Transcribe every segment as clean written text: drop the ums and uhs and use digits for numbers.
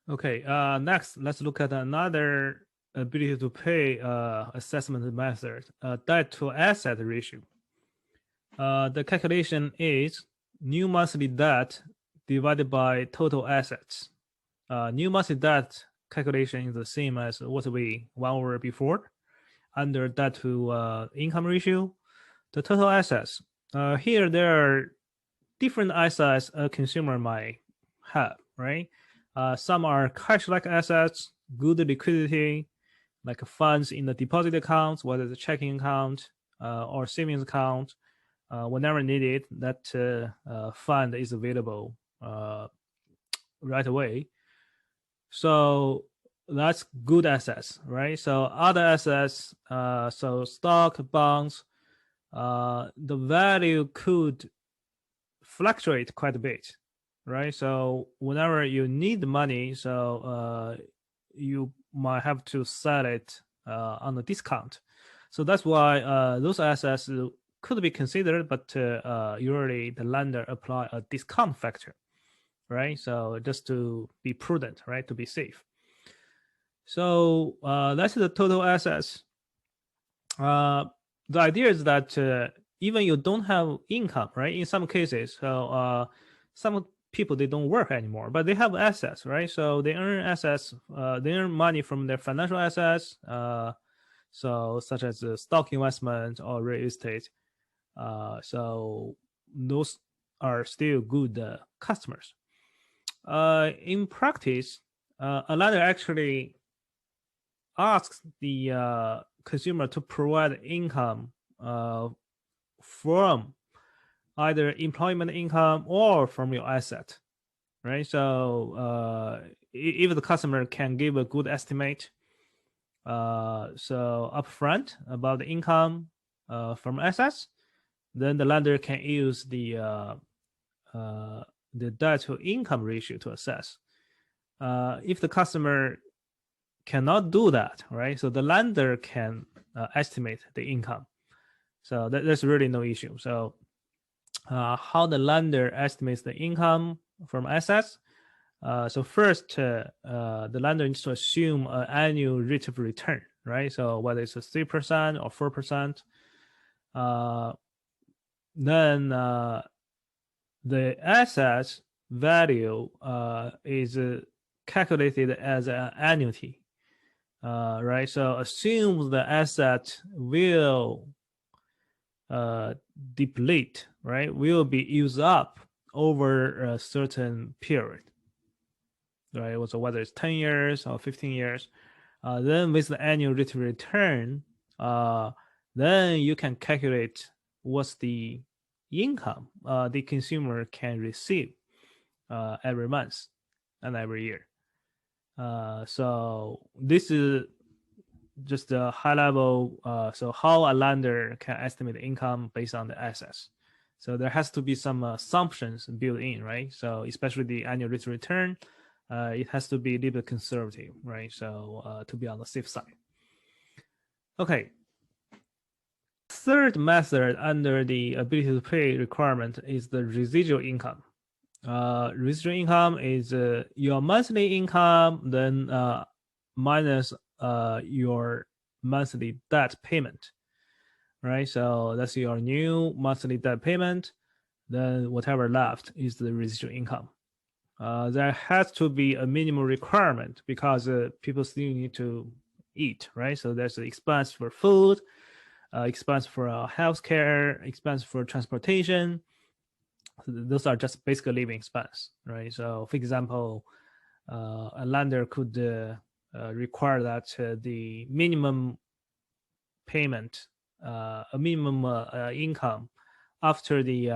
Okay, next, let's look at another ability to pay assessment method, debt to asset ratio. The calculation is new monthly debt divided by total assets. New monthly debt calculation is the same as what we went over before under debt to income ratio. The total assets. Here, there are different assets a consumer might have, right? Some are cash-like assets, good liquidity, like funds in the deposit accounts, whether it's a checking account or savings account. Whenever needed, that fund is available right away. So that's good assets, right? So other assets, so stock, bonds, the value could fluctuate quite a bit, right? So whenever you need the money, so you might have to sell it on a discount. So that's why those assets could be considered, but usually the lender apply a discount factor, right? So just to be prudent, right? To be safe. So that's the total assets. The idea is that even you don't have income, right? In some cases, so some people they don't work anymore, but they have assets, right? So they earn assets, they earn money from their financial assets, so such as stock investment or real estate. So those are still good customers. In practice, a lender actually asks the consumer to provide income from either employment income or from your asset, right? So if the customer can give a good estimate, so upfront about the income from assets, then the lender can use the debt to income ratio to assess. If the customer cannot do that, right? So the lender can estimate the income. So there's really no issue. So how the lender estimates the income from assets? So first, the lender needs to assume an annual rate of return, right? So whether it's a 3% or 4%, then the assets value is calculated as an annuity, right? So assume the asset will deplete, right? Will be used up over a certain period, right? So whether it's 10 years or 15 years, then with the annual rate of return, then you can calculate what's the income the consumer can receive every month and every year. So this is just a high level. So how a lender can estimate the income based on the assets. So there has to be some assumptions built in, right? So especially the annual rate of return, it has to be a little bit conservative, right? So to be on the safe side. Okay. Third method under the ability to pay requirement is the residual income. Residual income is your monthly income, then minus your monthly debt payment, right? So that's your new monthly debt payment. Then whatever left is the residual income. There has to be a minimum requirement because people still need to eat, right? So there's an expense for food, expense for healthcare, expense for transportation. Those are just basic living expense, right? So, for example, a lender could require that the minimum payment, a minimum income after the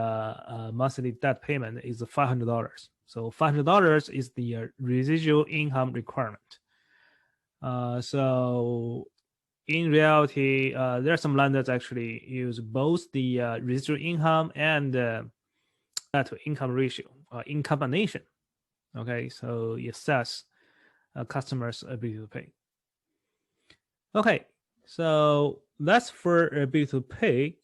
monthly debt payment is $500. So $500 is the residual income requirement. So in reality, there are some lenders actually use both the residual income and debt to income ratio in combination. Okay, so you assess a customer's ability to pay. Okay, so that's for ability to pay.